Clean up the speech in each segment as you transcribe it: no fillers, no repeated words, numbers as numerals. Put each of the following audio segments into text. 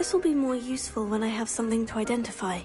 This will be more useful when I have something to identify.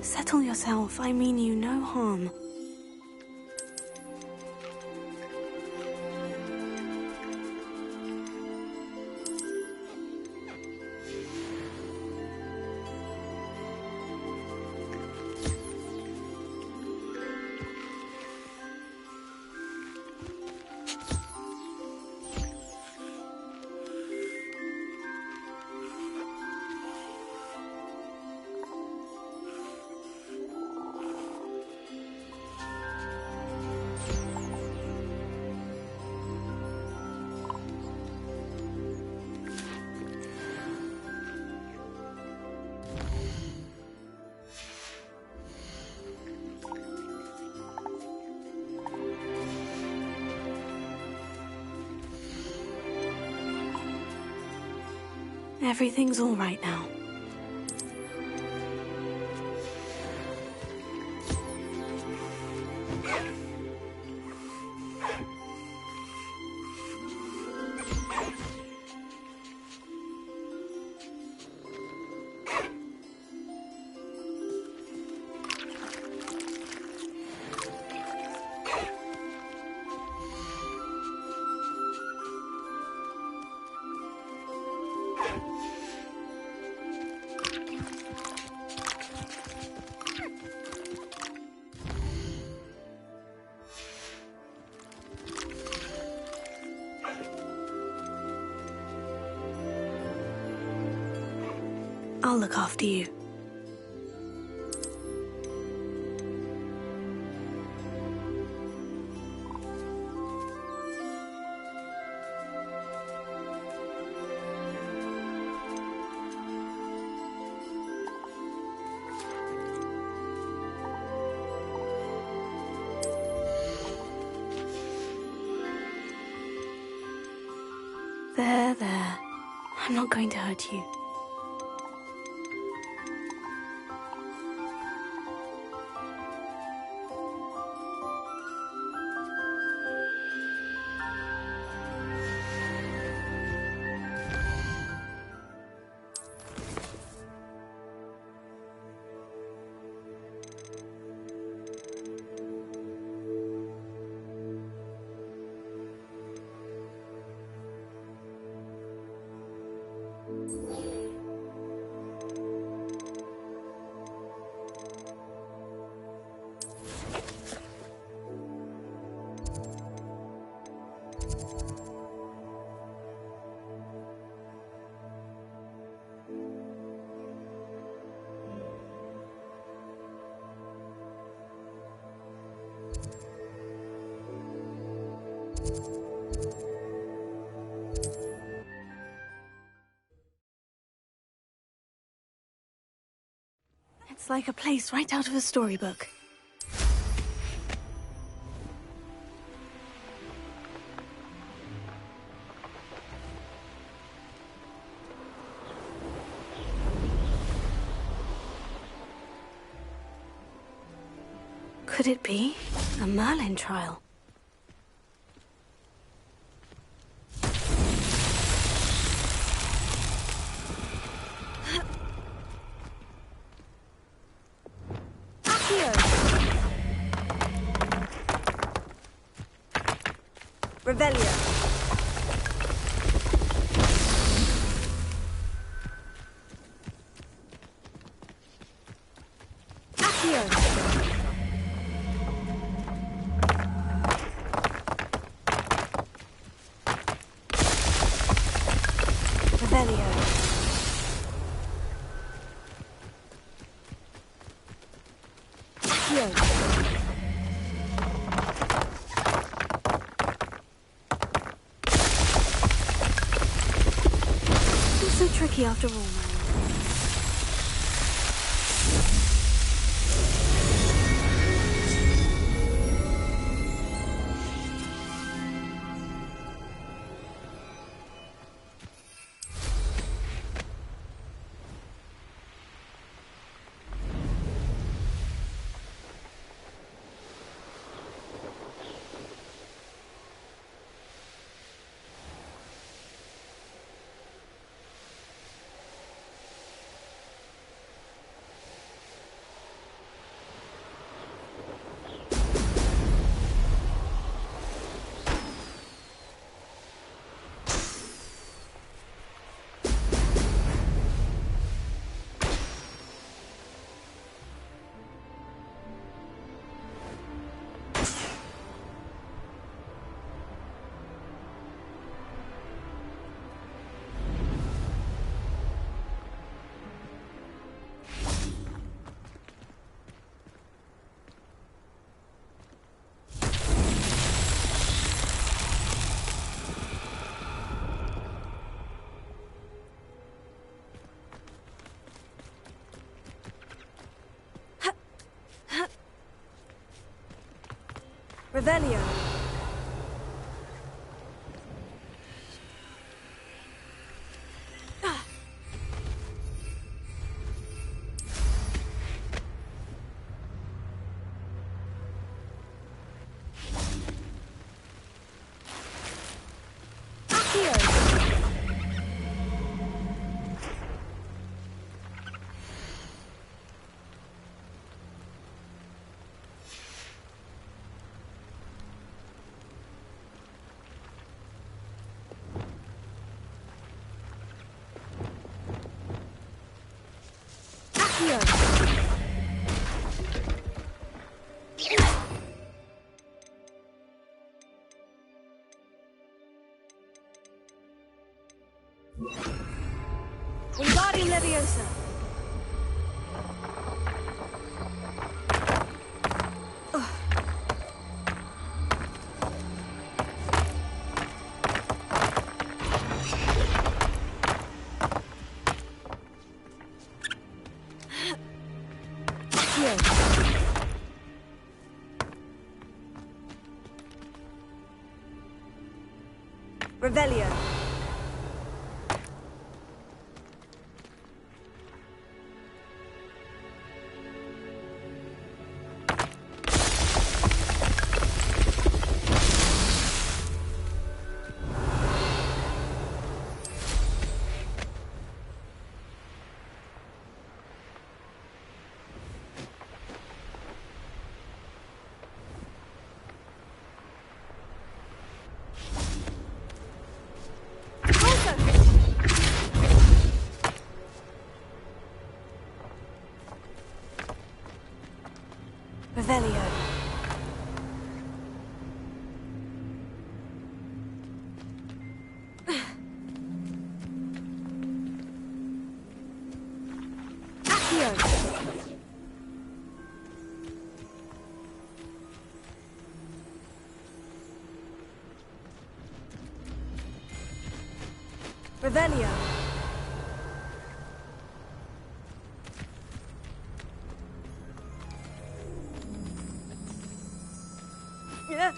Settle yourself, I mean you no harm. Everything's all right now. I'll look after you. There. I'm not going to hurt you. It's like a place right out of a storybook. Could it be a Merlin trial? Revelio. Accio. Revelio. Accio. So tricky after all, man. Revelio. Wingardium Leviosa. Revelio. Revelio. Accio. Revelio. Yeah.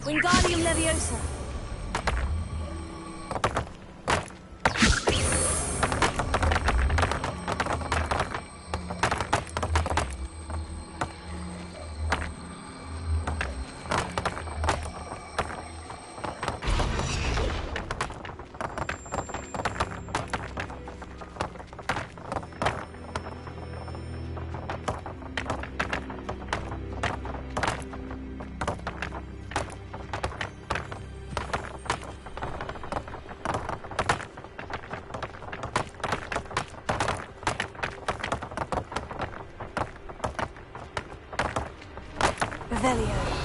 Wingardium Leviosa. Revelio.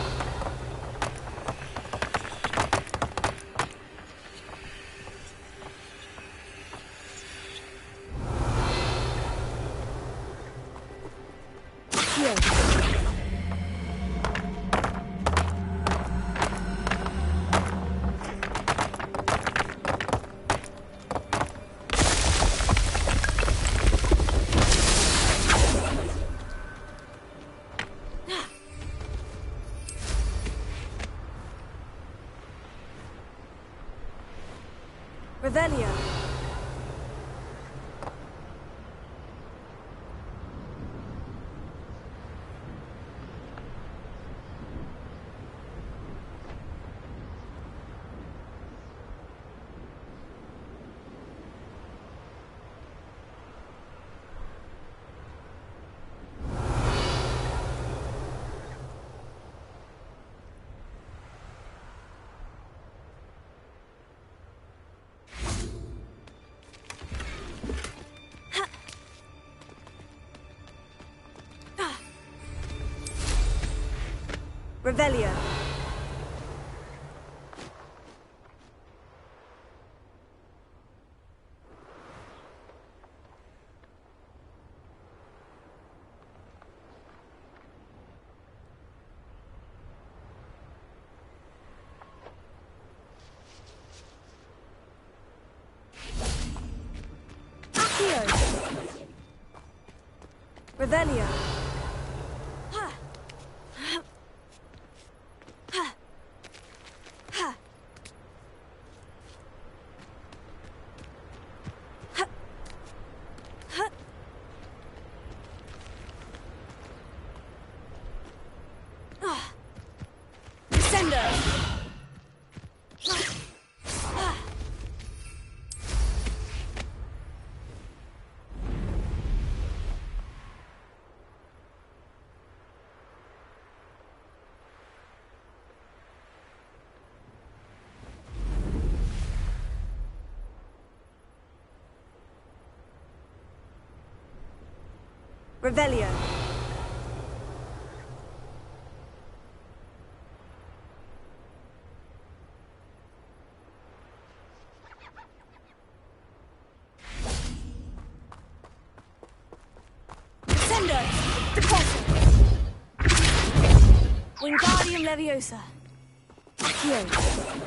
Revelio. Revelio. Accio. Revelio. Revelio. Descendo. Deposit. Wingardium Leviosa. Accio.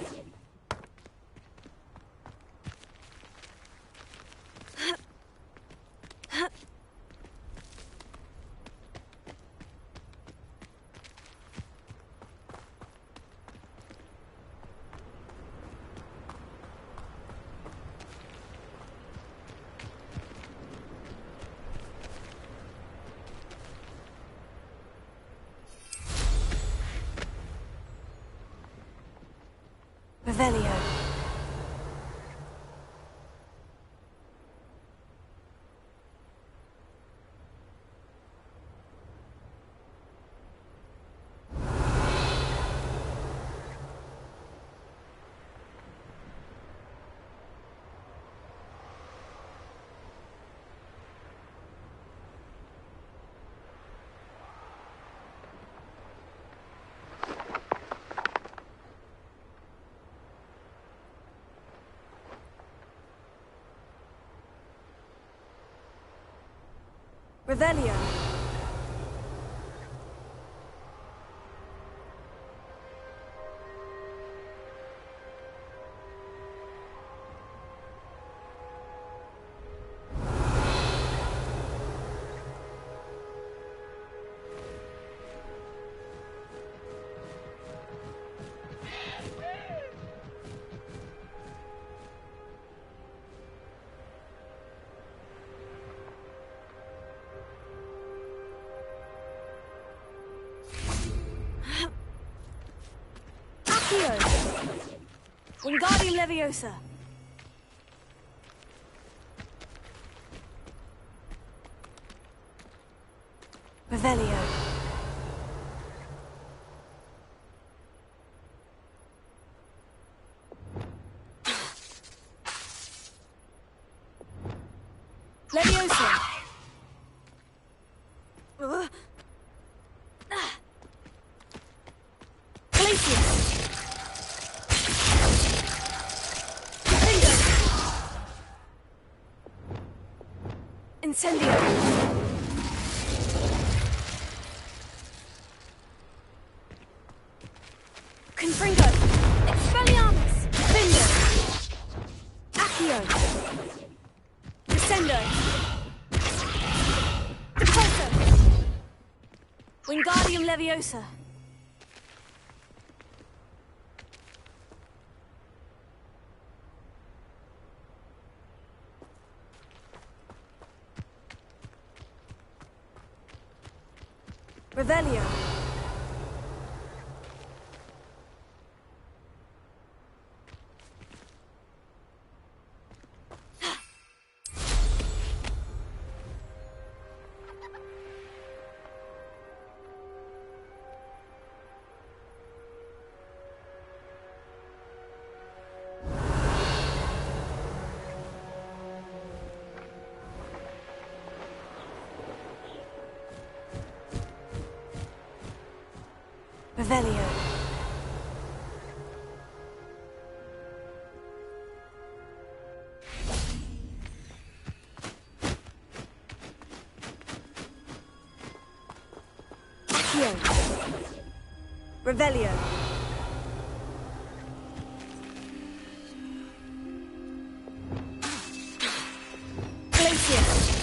Revelio. Revelio. Wingardium Leviosa. Revelio. Leviosa. Glacius. Incendio. Confringo. Expelliarmus. Findo. Accio. Descendo. Depulso. Wingardium Leviosa. Revelio. Revelio. Accio. Revelio. Glacius.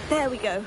There we go.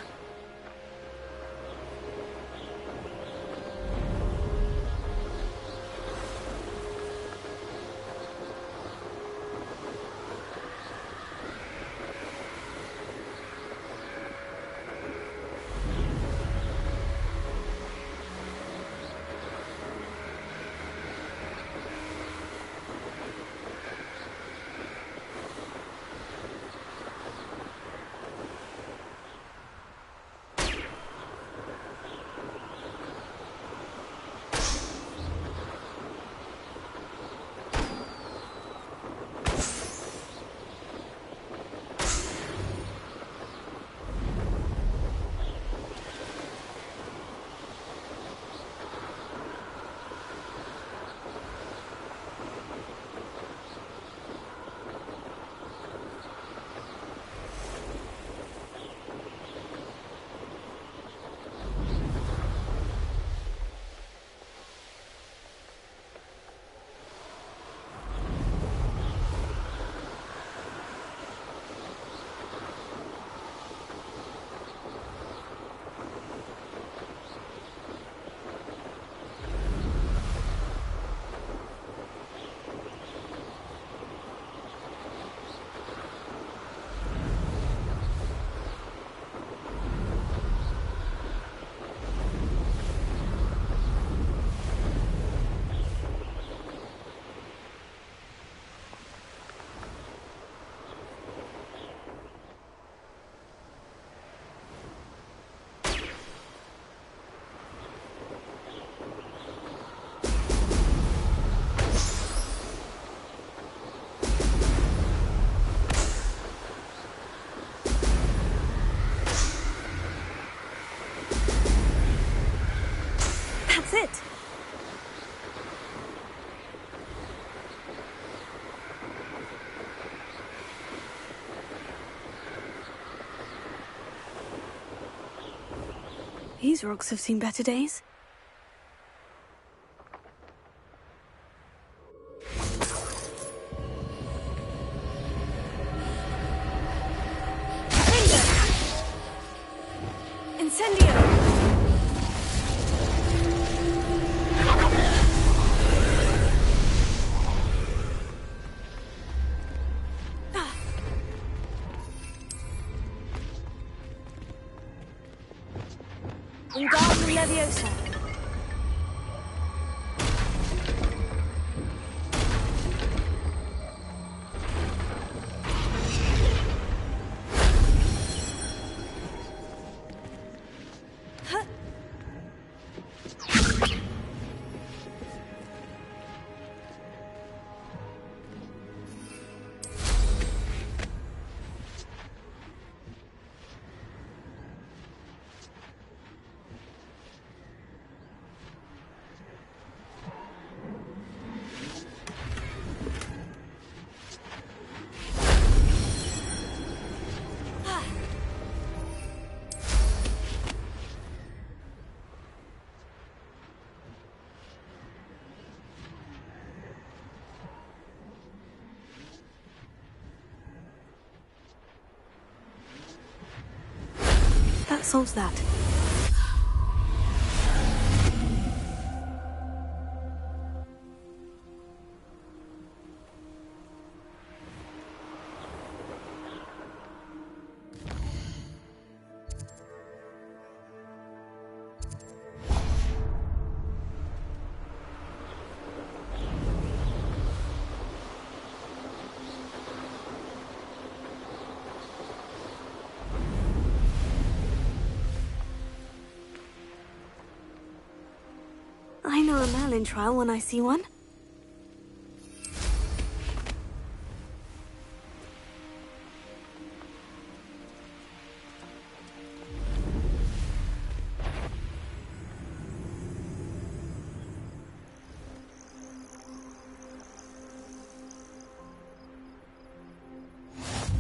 That's it. These rocks have seen better days. Incendio! Wingardium Leviosa. That solves that. I know a Merlin trial when I see one.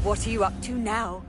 What are you up to now?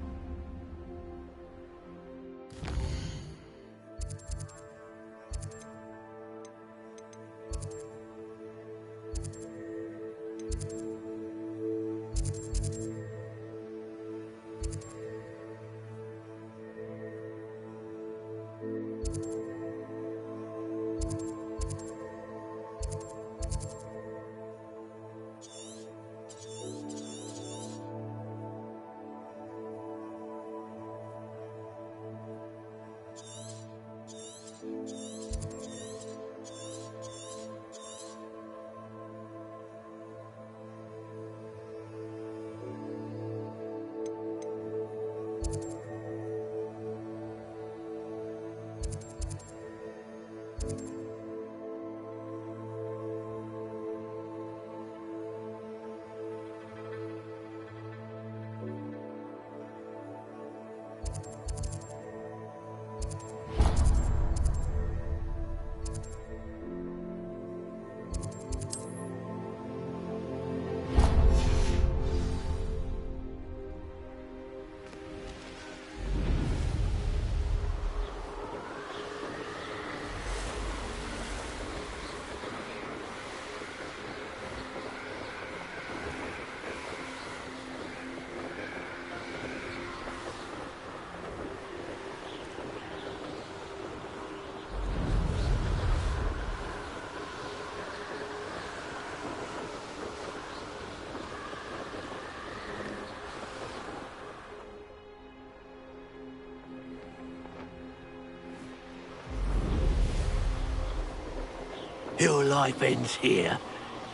Your life ends here.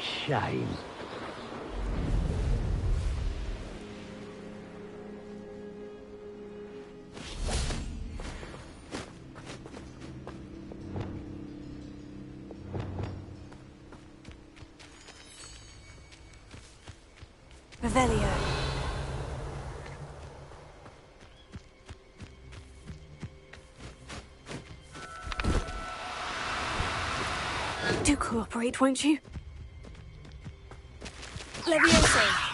Shame. Revelio. Do cooperate, won't you? Levioso!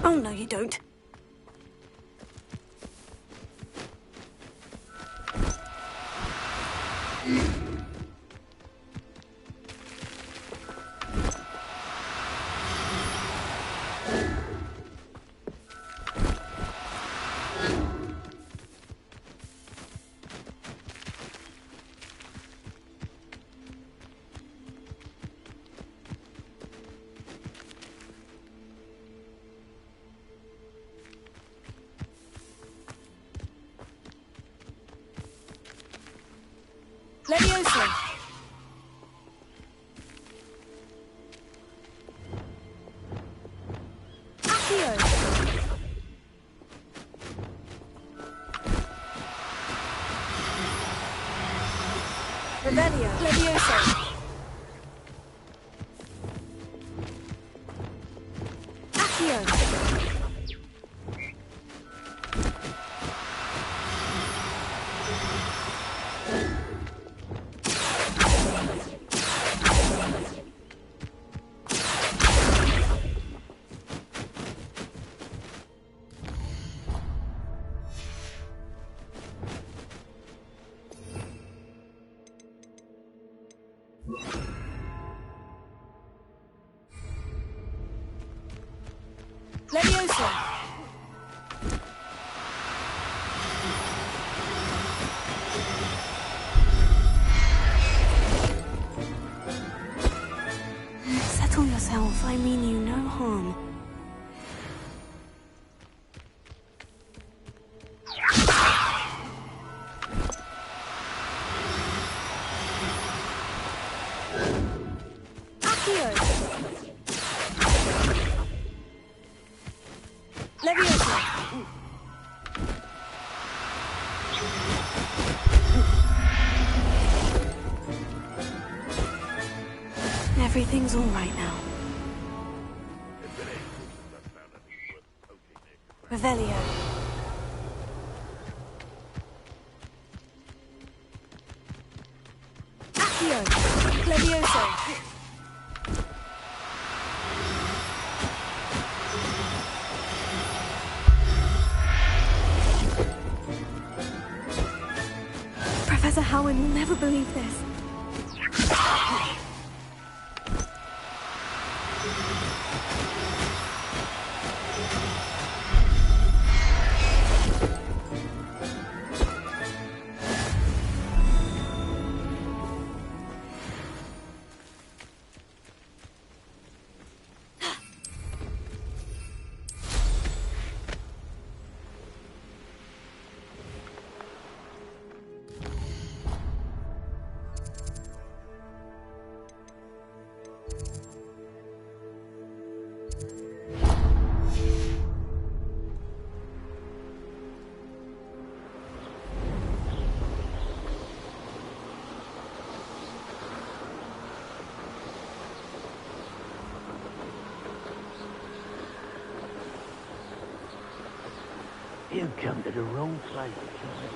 Oh, no, you don't. Levioso! Accio! Revelio! Levioso! Accio! Levioso! Settle yourself. I mean you no harm. Accio! Levioso! Everything's all right now. Revelio! Accio! Levioso! Professor Howard will never believe this. You've come to the wrong place, child.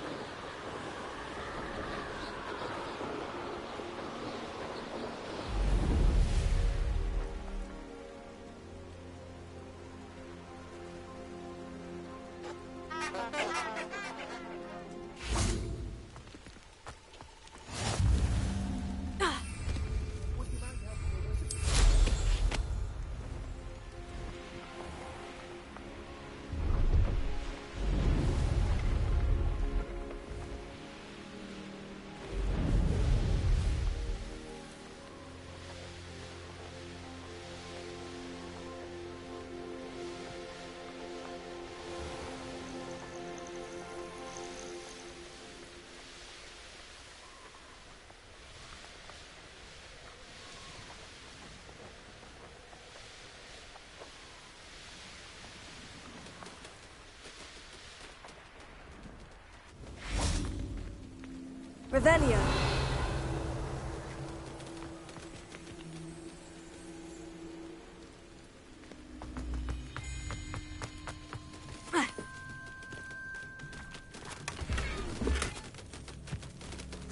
Revelio.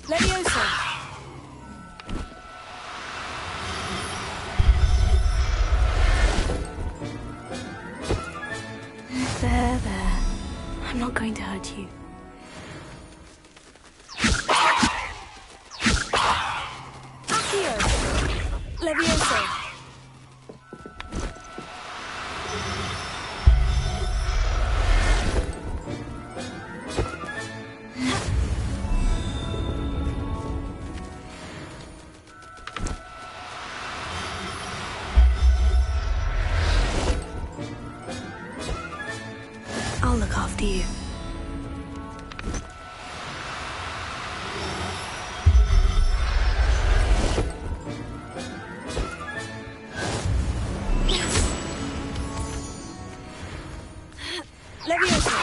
Levioso. There. I'm not going to hurt you. Accio. Levioso. I'll look after you. Levioso.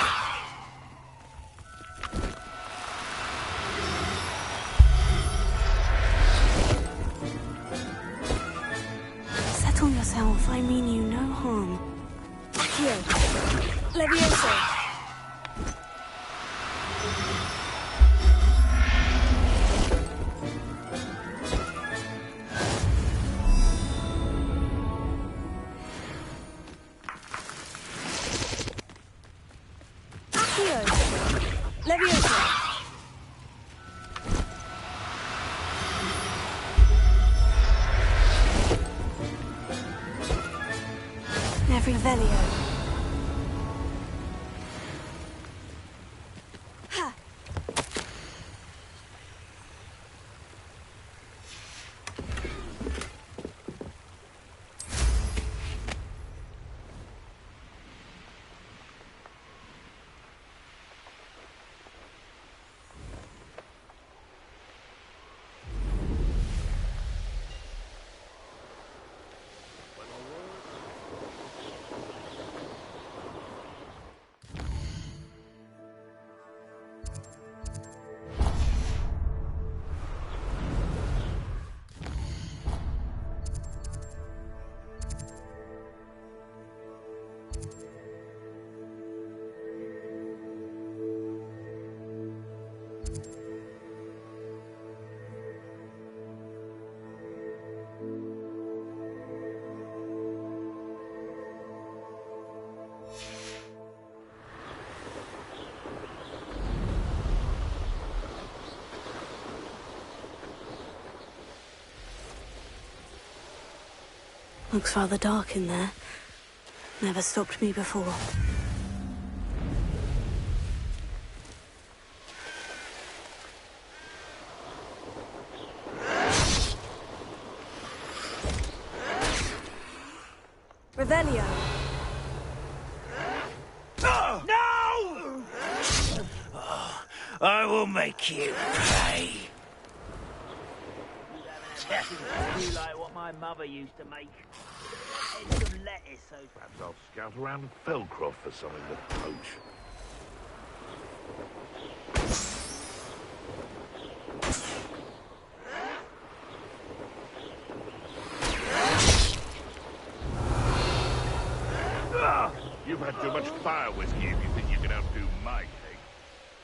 Settle yourself. I mean you no harm. Accio. Levioso. Accio. Levioso. Every Revelio. Looks rather dark in there. Never stopped me before. Revelio. No! I will make you pay. You like what my mother used to make? Heads of lettuce, so Perhaps I'll scout around Felcroft for something to poach. You've had too much fire whiskey if you think you can outdo my cake.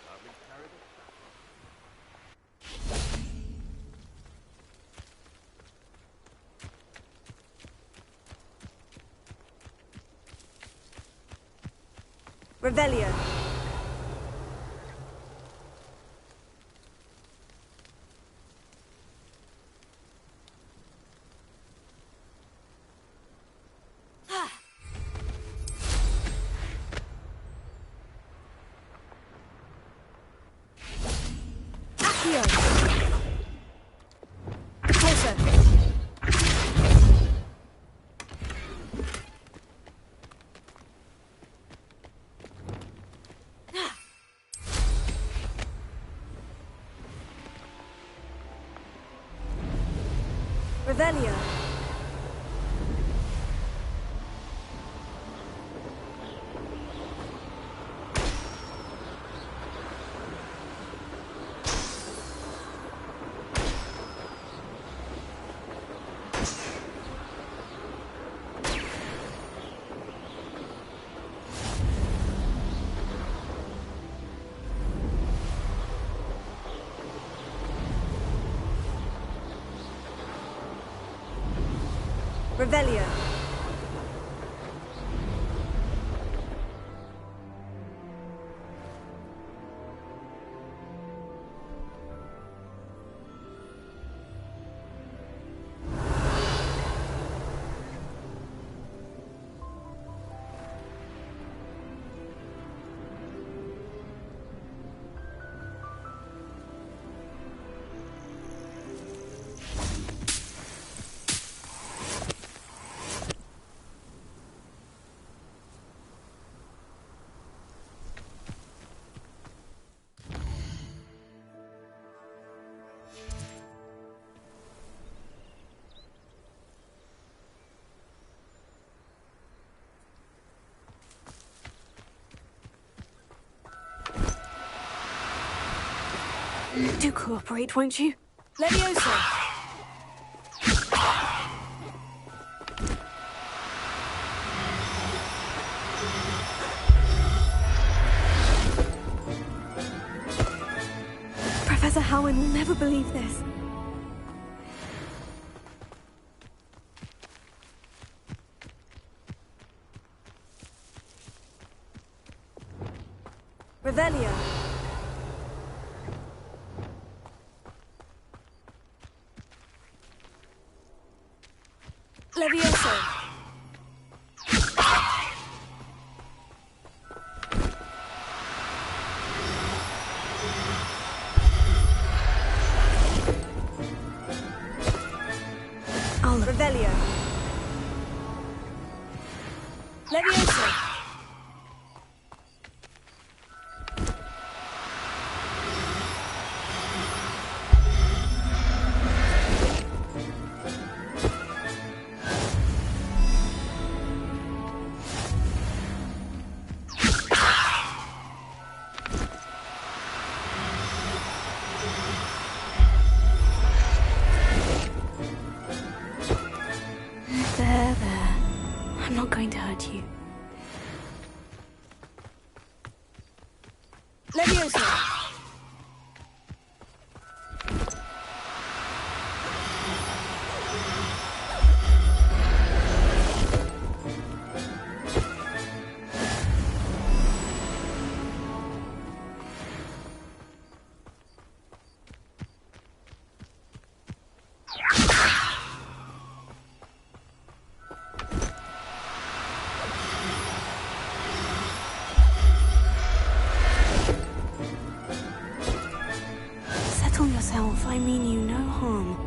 Hardly carried it. Revelio. Accio. Closer. Revelio. Revelio. Do cooperate, won't you? Levioso. Professor Howin will never believe this. Revelio. Levioso. Revelio. Levioso. There. I'm not going to hurt you. Levioso. Settle yourself. I mean you no harm.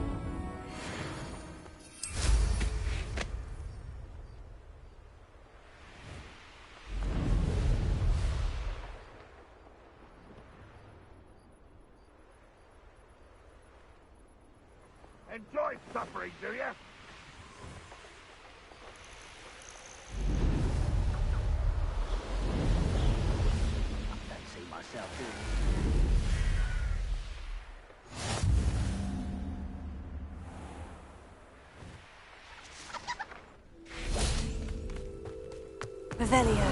Enjoy suffering, do ya? I don't see myself doing it. Revelio.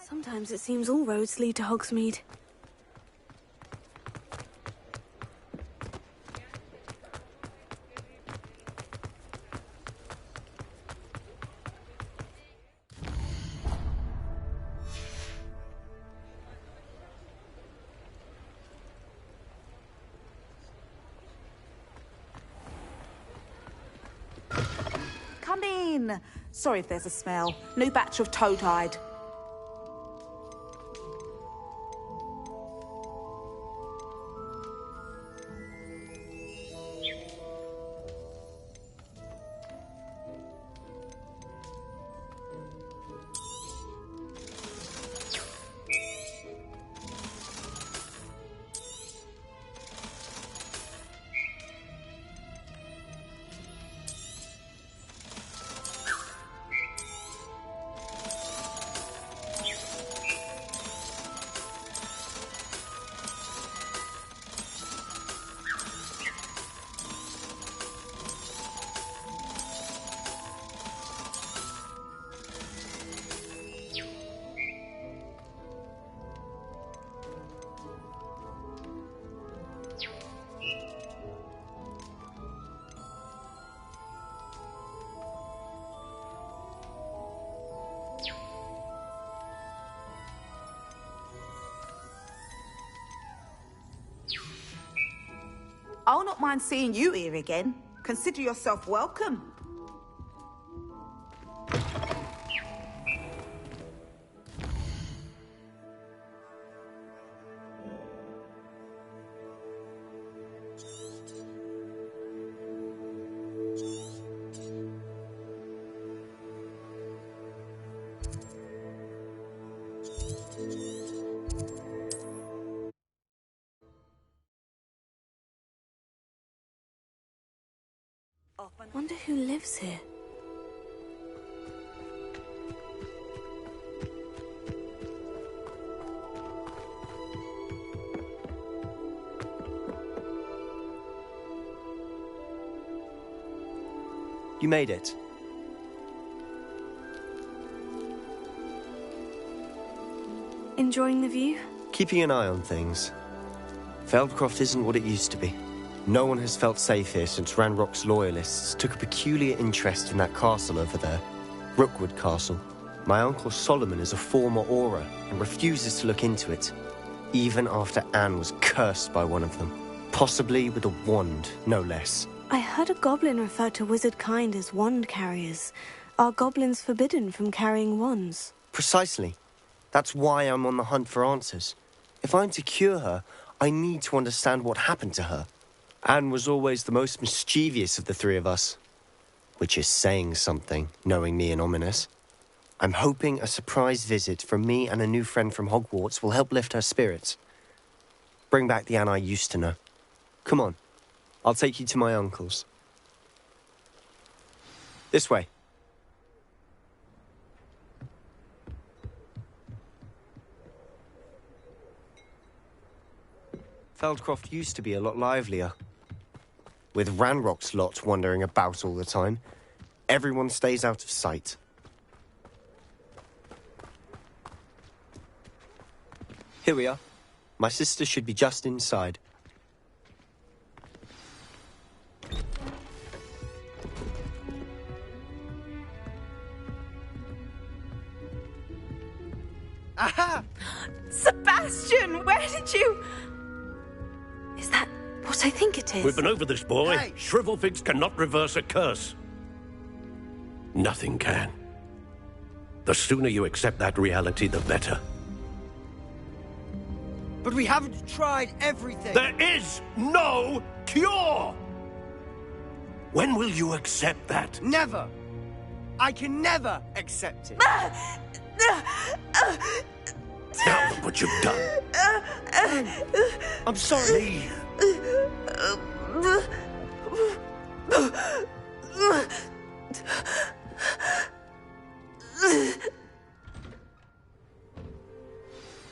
Sometimes it seems all roads lead to Hogsmeade. Come in. Sorry if there's a smell. New batch of toad-hide. not mind seeing you here again. Consider yourself welcome. Wonder who lives here. You made it. Enjoying the view? Keeping an eye on things. Feldcroft isn't what it used to be. No one has felt safe here since Ranrock's loyalists took a peculiar interest in that castle over there. Rookwood Castle. My uncle Solomon is a former Auror and refuses to look into it, even after Anne was cursed by one of them. Possibly with a wand, no less. I heard a goblin refer to wizard kind as wand carriers. Are goblins forbidden from carrying wands? Precisely. That's why I'm on the hunt for answers. If I'm to cure her, I need to understand what happened to her. Anne was always the most mischievous of the three of us. Which is saying something, knowing me and Ominous. I'm hoping a surprise visit from me and a new friend from Hogwarts will help lift her spirits. Bring back the Anne I used to know. Come on, I'll take you to my uncle's. This way. Feldcroft used to be a lot livelier. With Ranrock's lot wandering about all the time, everyone stays out of sight. Here we are. My sister should be just inside. Aha! Sebastian, where did you... Is that what I think it is? We've been over this, boy. Hey. Shrivelfigs cannot reverse a curse. Nothing can. The sooner you accept that reality, the better. But we haven't tried everything. There is no cure! When will you accept that? Never. I can never accept it. Now look what you've done. I'm sorry.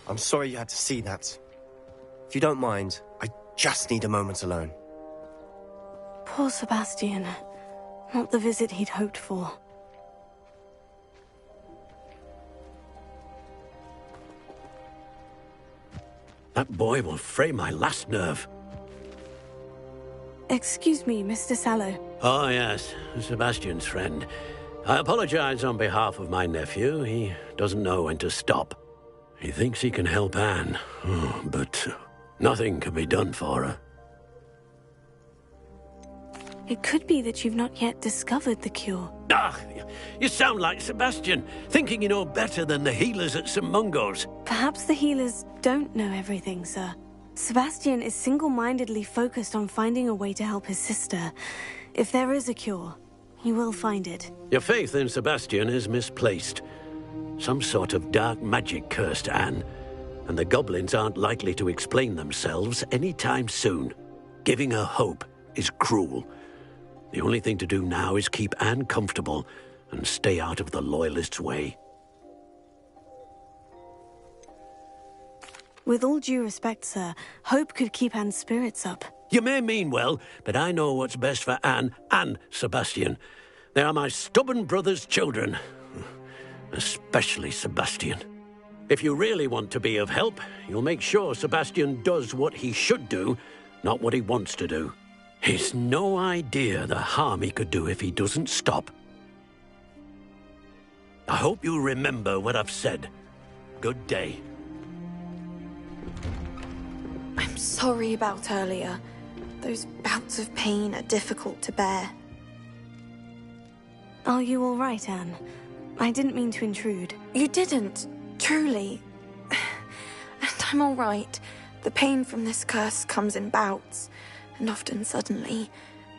I'm sorry you had to see that. If you don't mind, I just need a moment alone. Poor Sebastian. Not the visit he'd hoped for. That boy will fray my last nerve. Excuse me, Mr. Sallow. Oh, yes, Sebastian's friend. I apologize on behalf of my nephew. He doesn't know when to stop. He thinks he can help Anne, but nothing can be done for her. It could be that you've not yet discovered the cure. Ah, you sound like Sebastian, thinking you know better than the healers at St. Mungo's. Perhaps the healers don't know everything, sir. Sebastian is single-mindedly focused on finding a way to help his sister. If there is a cure, he will find it. Your faith in Sebastian is misplaced. Some sort of dark magic cursed Anne, and the goblins aren't likely to explain themselves anytime soon. Giving her hope is cruel. The only thing to do now is keep Anne comfortable and stay out of the Loyalists' way. With all due respect, sir, hope could keep Anne's spirits up. You may mean well, but I know what's best for Anne and Sebastian. They are my stubborn brother's children. Especially Sebastian. If you really want to be of help, you'll make sure Sebastian does what he should do, not what he wants to do. He's no idea the harm he could do if he doesn't stop. I hope you remember what I've said. Good day. I'm sorry about earlier. Those bouts of pain are difficult to bear. Are you all right, Anne? I didn't mean to intrude. You didn't, truly. And I'm all right. The pain from this curse comes in bouts, and often suddenly.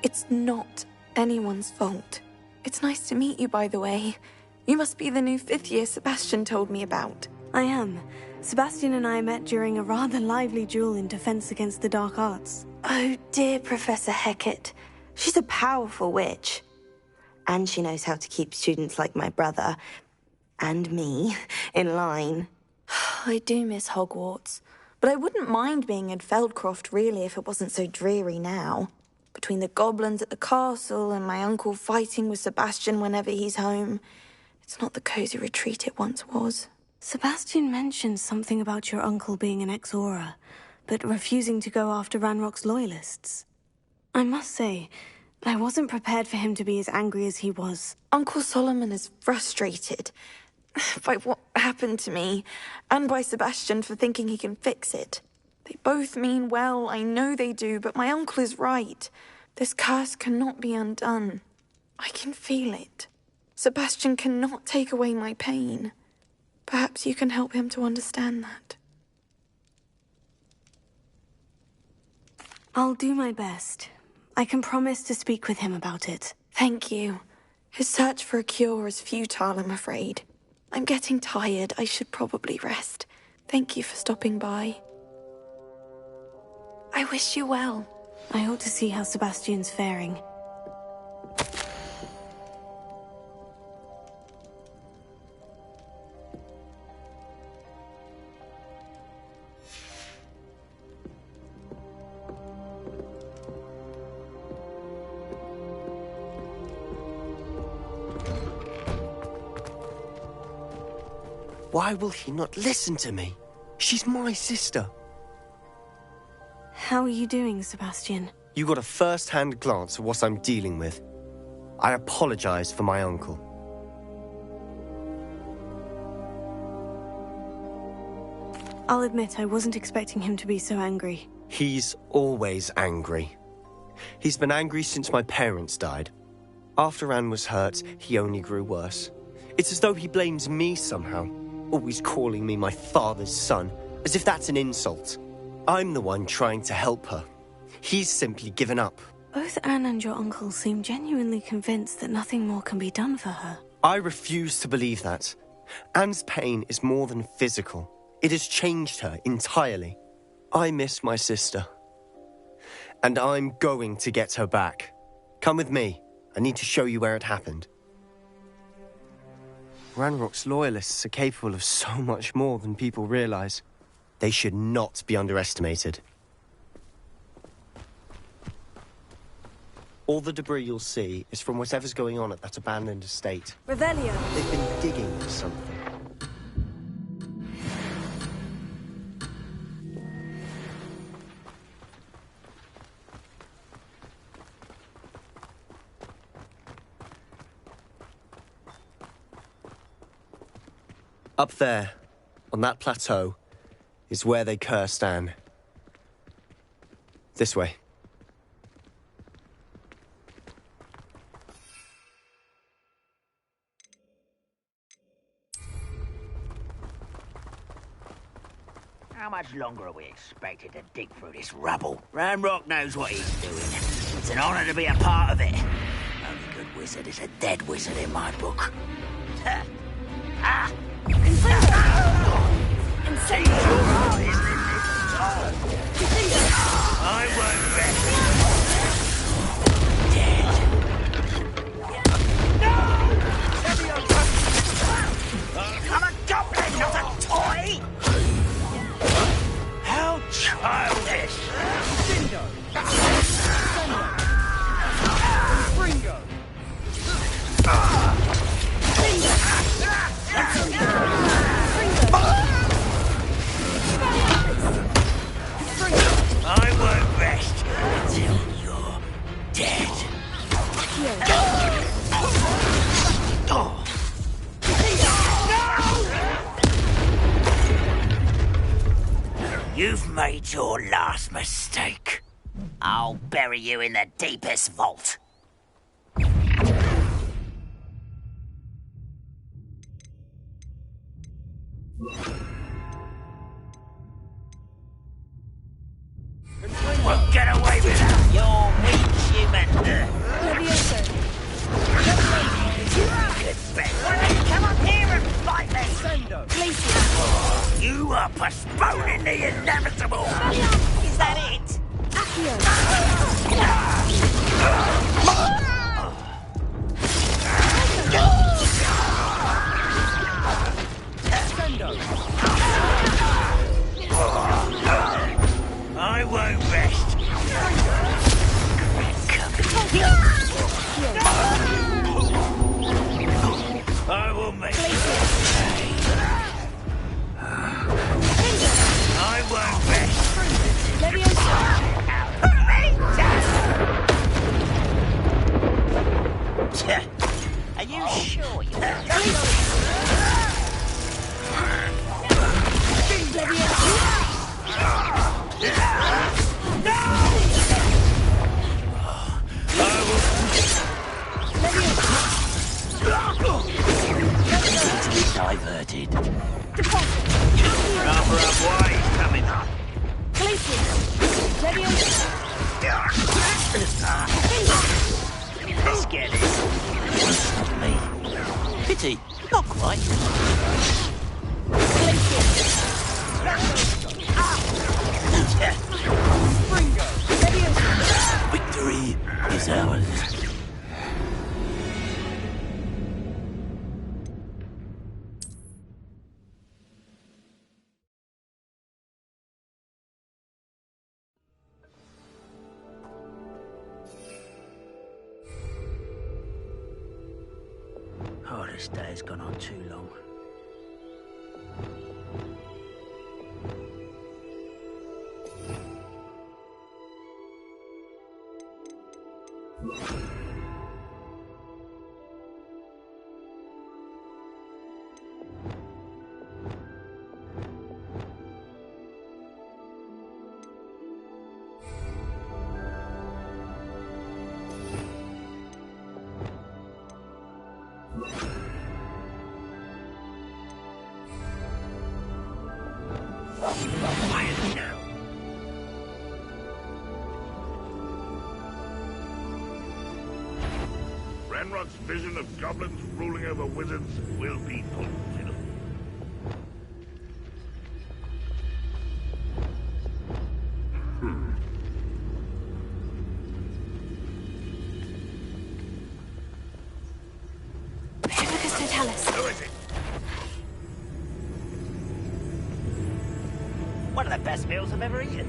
It's not anyone's fault. It's nice to meet you, by the way. You must be the new 5th year Sebastian told me about. I am. Sebastian and I met during a rather lively duel in defense against the dark arts. Oh, dear Professor Hecat. She's a powerful witch. And she knows how to keep students like my brother, and me, in line. I do miss Hogwarts, but I wouldn't mind being in Feldcroft, really, if it wasn't so dreary now. Between the goblins at the castle and my uncle fighting with Sebastian whenever he's home, it's not the cozy retreat it once was. Sebastian mentioned something about your uncle being an ex-Auror, but refusing to go after Ranrock's loyalists. I must say, I wasn't prepared for him to be as angry as he was. Uncle Solomon is frustrated by what happened to me, and by Sebastian for thinking he can fix it. They both mean well, I know they do, but my uncle is right. This curse cannot be undone. I can feel it. Sebastian cannot take away my pain. Perhaps you can help him to understand that. I'll do my best. I can promise to speak with him about it. Thank you. His search for a cure is futile, I'm afraid. I'm getting tired. I should probably rest. Thank you for stopping by. I wish you well. I ought to see how Sebastian's faring. Why will he not listen to me? She's my sister. How are you doing, Sebastian? You got a first-hand glance at what I'm dealing with. I apologize for my uncle. I'll admit I wasn't expecting him to be so angry. He's always angry. He's been angry since my parents died. After Anne was hurt, he only grew worse. It's as though he blames me somehow, always calling me my father's son, as if that's an insult. I'm the one trying to help her. He's simply given up. Both Anne and your uncle seem genuinely convinced that nothing more can be done for her. I refuse to believe that. Anne's pain is more than physical. It has changed her entirely. I miss my sister. And I'm going to get her back. Come with me. I need to show you where it happened. Ranrock's loyalists are capable of so much more than people realize. They should not be underestimated. All the debris you'll see is from whatever's going on at that abandoned estate. Revelio. They've been digging for something. Up there, on that plateau, is where they cursed Anne. This way. How much longer are we expected to dig through this rubble? Ranrock knows what he's doing. It's an honor to be a part of it. Only good wizard is a dead wizard in my book. I won't rest. Dead. No! I'm a goblin, not a toy! How childish! Dingo! Fringo! I won't rest until you're dead. You've made your last mistake. I'll bury you in the deepest vault. Won't get away with that. You're weak, human. Levioso. Good bet. Come up here and fight me. Glacier. You are postponing the inevitable. Is that it? Accio. I won't rest. I will make it. I won't rest. Levioso. Are you sure you diverted. Cover up wide coming up. Let's get it. Me. Pity, not quite. Victory is ours. Oh, this day has gone on too long. Quietly now. Ranrock's vision of goblins ruling over wizards will be fulfilled. Who is it? One of the best meals I've ever eaten.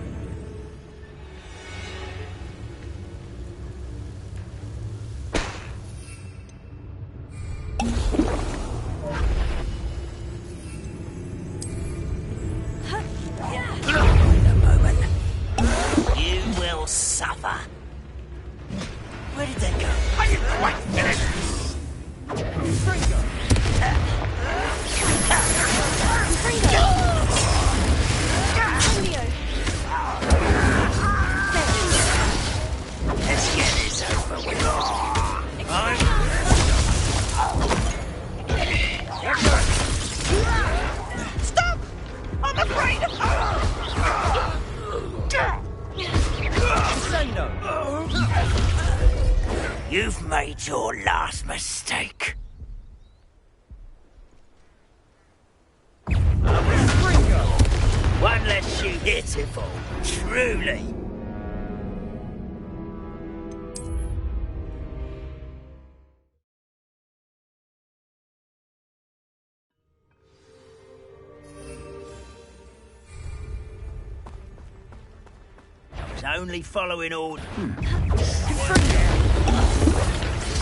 Wait a moment. You will suffer. Where did that go? I didn't quite finish. Let's get this over with. Stop! I'm afraid of... You've made your last mistake. One less shoe here to fall. Truly. I was only following orders.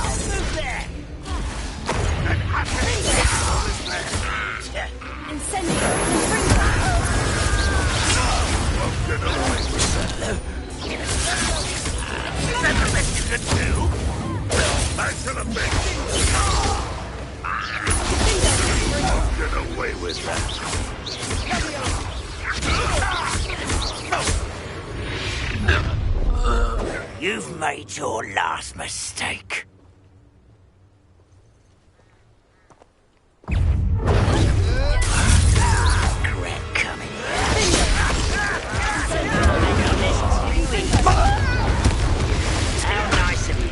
I'll move there. Is that the best you can do? Back to the base. I'll get away with that. You've made your last mistake. Regret coming here. How nice of you.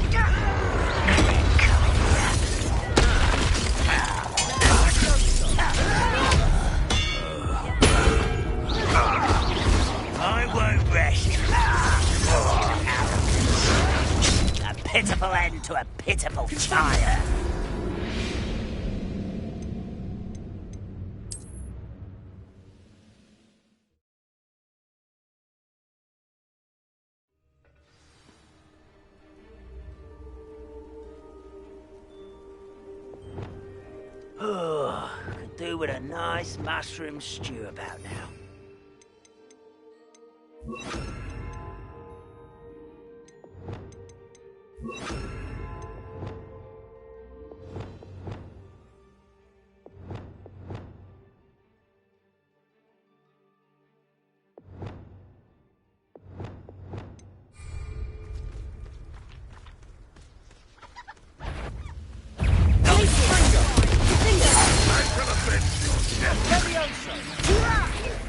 Regret coming here. I won't rest. A pitiful end to a pitiful child. Oh, could do with a nice mushroom stew about now.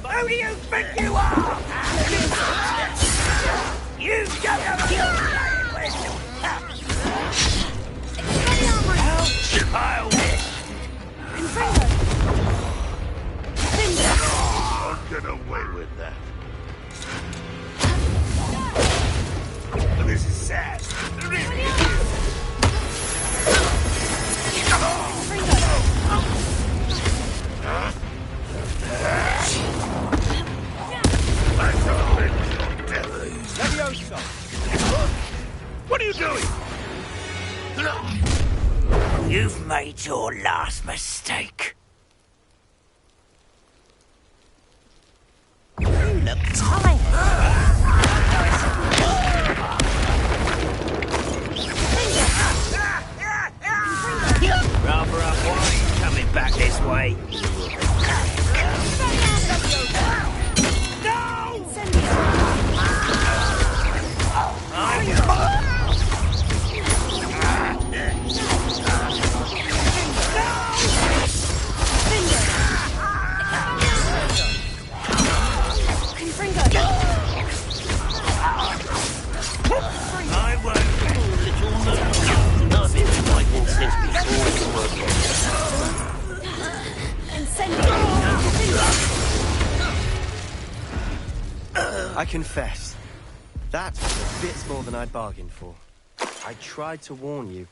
Who do you think you are? You don't know who you're playing with. How childish. I'll get away with that. This is sad. What are you doing? You've made your last mistake. You look tired. Rather up wine coming back this way. I confess, that was a bit more than I'd bargained for. I tried to warn you.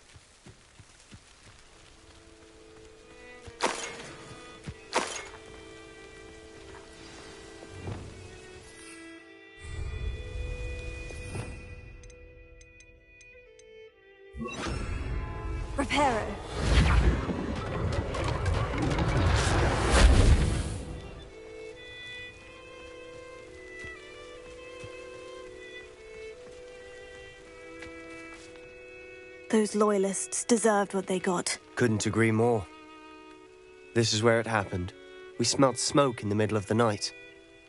Reparo. Those loyalists deserved what they got. Couldn't agree more. This is where it happened. We smelled smoke in the middle of the night.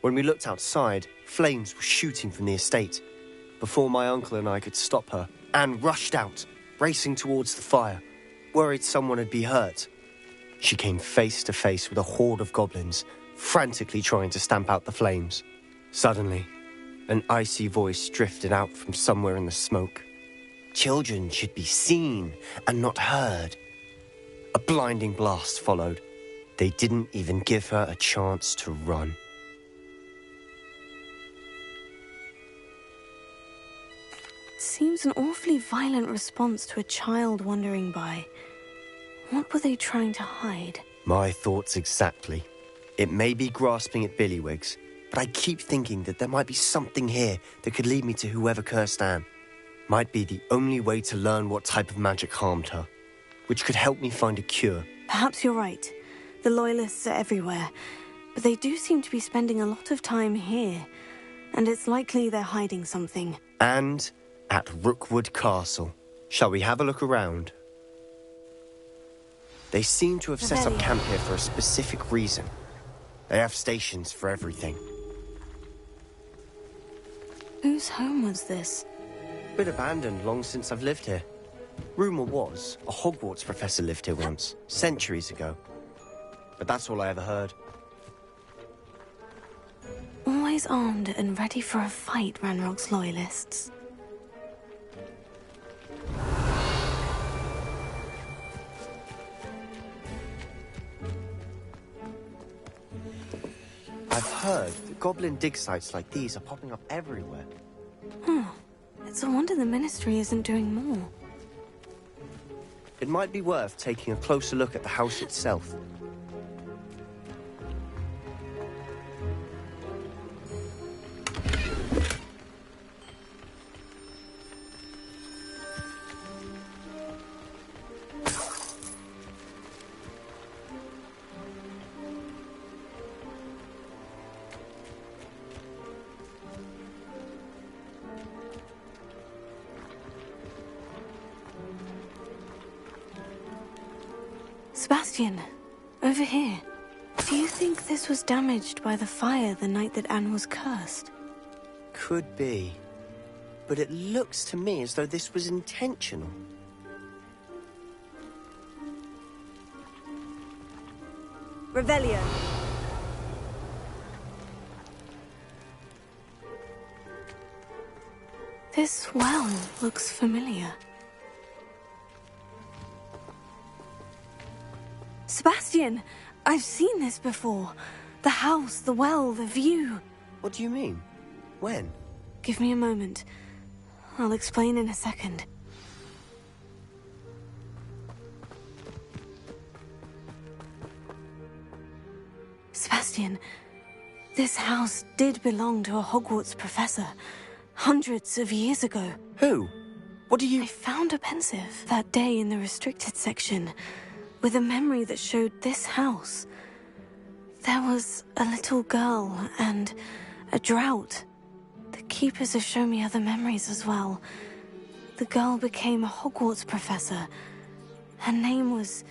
When we looked outside, flames were shooting from the estate. Before my uncle and I could stop her, Anne rushed out, racing towards the fire, worried someone had been hurt. She came face to face with a horde of goblins, frantically trying to stamp out the flames. Suddenly, an icy voice drifted out from somewhere in the smoke. Children should be seen and not heard. A blinding blast followed. They didn't even give her a chance to run. Seems an awfully violent response to a child wandering by. What were they trying to hide? My thoughts exactly. It may be grasping at Billywigs, but I keep thinking that there might be something here that could lead me to whoever cursed Anne. Might be the only way to learn what type of magic harmed her, which could help me find a cure. Perhaps you're right. The Loyalists are everywhere, but they do seem to be spending a lot of time here, and it's likely they're hiding something. And at Rookwood Castle. Shall we have a look around? They seem to have set up camp here for a specific reason. They have stations for everything. Whose home was this? been abandoned long since I've lived here. Rumour was a Hogwarts professor lived here once, centuries ago. But that's all I ever heard. Always armed and ready for a fight, Ranrock's loyalists. I've heard that goblin dig sites like these are popping up everywhere. It's a wonder the Ministry isn't doing more. It might be worth taking a closer look at the house itself. Sebastian, over here. Do you think this was damaged by the fire the night that Anne was cursed? Could be. But it looks to me as though this was intentional. Revelio. This well looks familiar. Sebastian, I've seen this before. The house, the well, the view. What do you mean? When? Give me a moment. I'll explain in a second. Sebastian, this house did belong to a Hogwarts professor, hundreds of years ago. Who? What do you... I found a pensive that day in the restricted section, with a memory that showed this house. There was a little girl and a drought. The keepers have shown me other memories as well. The girl became a Hogwarts professor. Her name was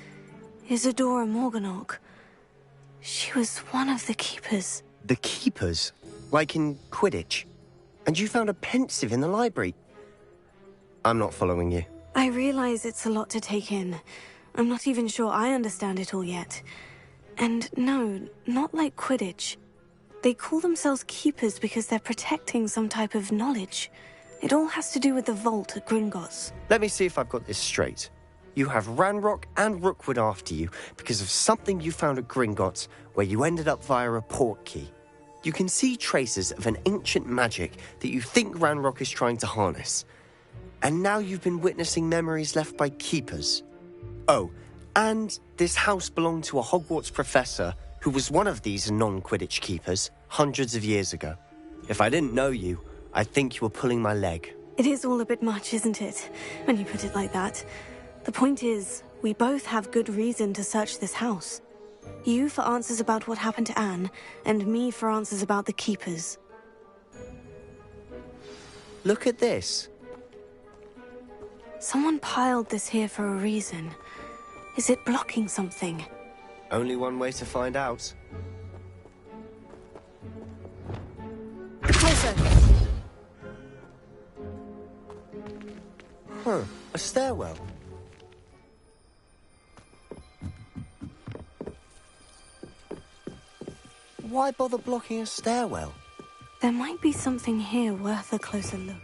Isadora Morganach. She was one of the keepers. The keepers? Like in Quidditch? And you found a pensive in the library? I'm not following you. I realize it's a lot to take in. I'm not even sure I understand it all yet. And no, not like Quidditch. They call themselves keepers because they're protecting some type of knowledge. It all has to do with the vault at Gringotts. Let me see if I've got this straight. You have Ranrock and Rookwood after you because of something you found at Gringotts where you ended up via a port key. You can see traces of an ancient magic that you think Ranrock is trying to harness. And now you've been witnessing memories left by keepers. Oh, and this house belonged to a Hogwarts professor who was one of these non-Quidditch keepers hundreds of years ago. If I didn't know you, I'd think you were pulling my leg. It is all a bit much, isn't it, when you put it like that? The point is, we both have good reason to search this house. You for answers about what happened to Anne, and me for answers about the keepers. Look at this. Someone piled this here for a reason. Is it blocking something? Only one way to find out. Closer. Huh, a stairwell. Why bother blocking a stairwell? There might be something here worth a closer look.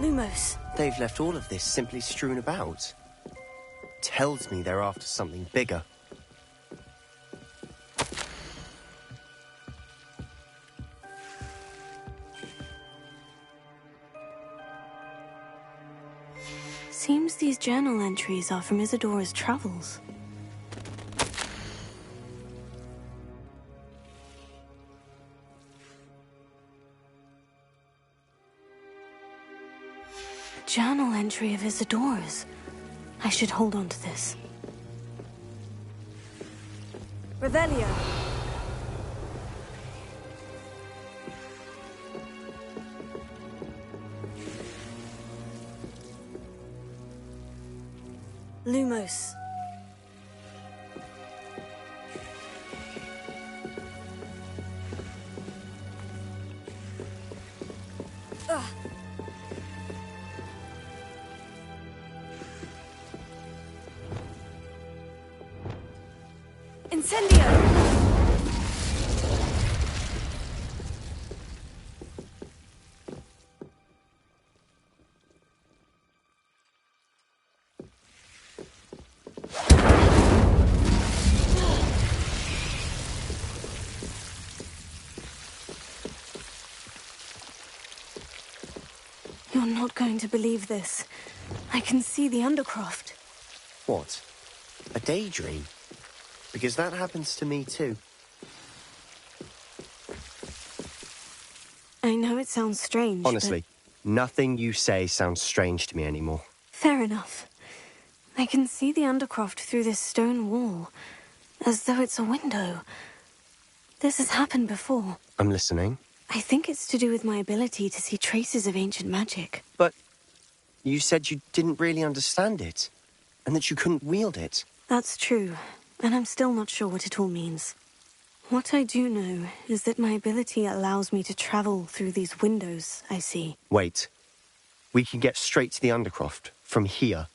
Lumos. They've left all of this simply strewn about. Tells me they're after something bigger. Seems these journal entries are from Isadora's travels. A journal entry of Isadora's. I should hold on to this. Revelio. Lumos. Incendio! You're not going to believe this. I can see the Undercroft. What? A daydream? Because that happens to me too. I know it sounds strange, Honestly, nothing you say sounds strange to me anymore. Fair enough. I can see the Undercroft through this stone wall, as though it's a window. This has happened before. I'm listening. I think it's to do with my ability to see traces of ancient magic. But you said you didn't really understand it, and that you couldn't wield it. That's true, and I'm still not sure what it all means. What I do know is that my ability allows me to travel through these windows I see. Wait. We can get straight to the Undercroft from here.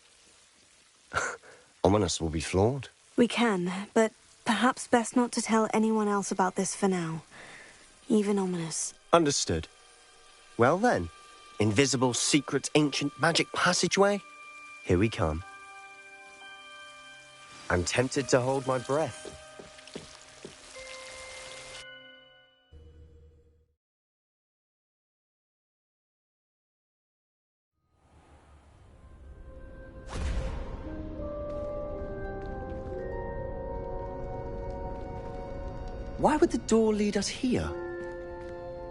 Ominous will be flawed. We can, but perhaps best not to tell anyone else about this for now. Even Ominous. Understood. Well then, invisible, secret, ancient magic passageway? Here we come. I'm tempted to hold my breath. Why would the door lead us here?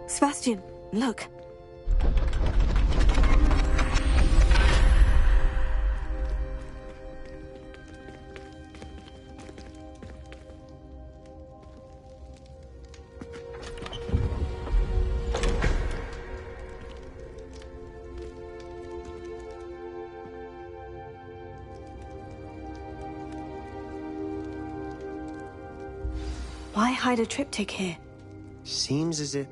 Sebastian, look. Why hide a triptych here? Seems as if...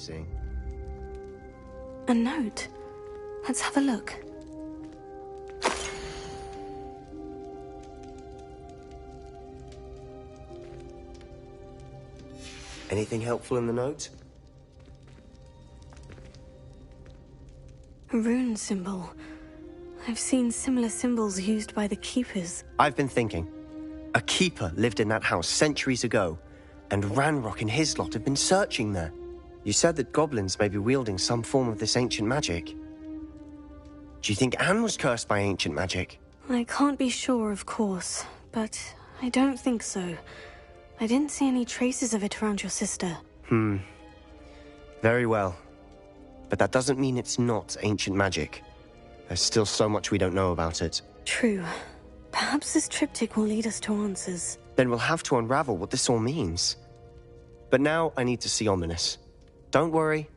seeing? A note. Let's have a look. Anything helpful in the note? A rune symbol. I've seen similar symbols used by the Keepers. I've been thinking. A keeper lived in that house centuries ago, and Ranrock and his lot have been searching there. You said that goblins may be wielding some form of this ancient magic. Do you think Anne was cursed by ancient magic? I can't be sure, of course, but I don't think so. I didn't see any traces of it around your sister. Very well. But that doesn't mean it's not ancient magic. There's still so much we don't know about it. True. Perhaps this triptych will lead us to answers. Then we'll have to unravel what this all means. But now I need to see Ominous. Don't worry,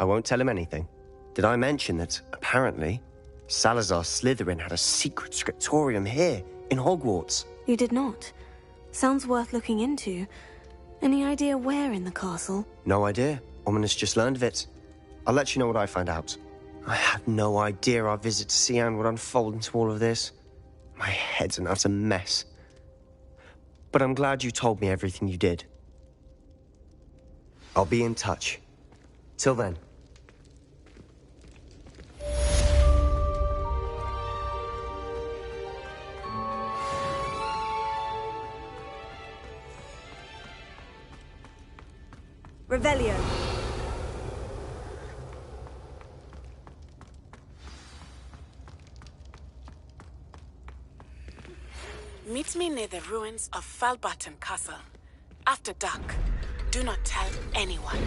I won't tell him anything. Did I mention that, apparently, Salazar Slytherin had a secret scriptorium here, in Hogwarts? You did not. Sounds worth looking into. Any idea where in the castle? No idea. Ominous just learned of it. I'll let you know what I find out. I had no idea our visit to see Anne would unfold into all of this. My head's an utter mess. But I'm glad you told me everything you did. I'll be in touch. Till then. Revelio. Meet me near the ruins of Falbarton Castle. After dark. Do not tell anyone.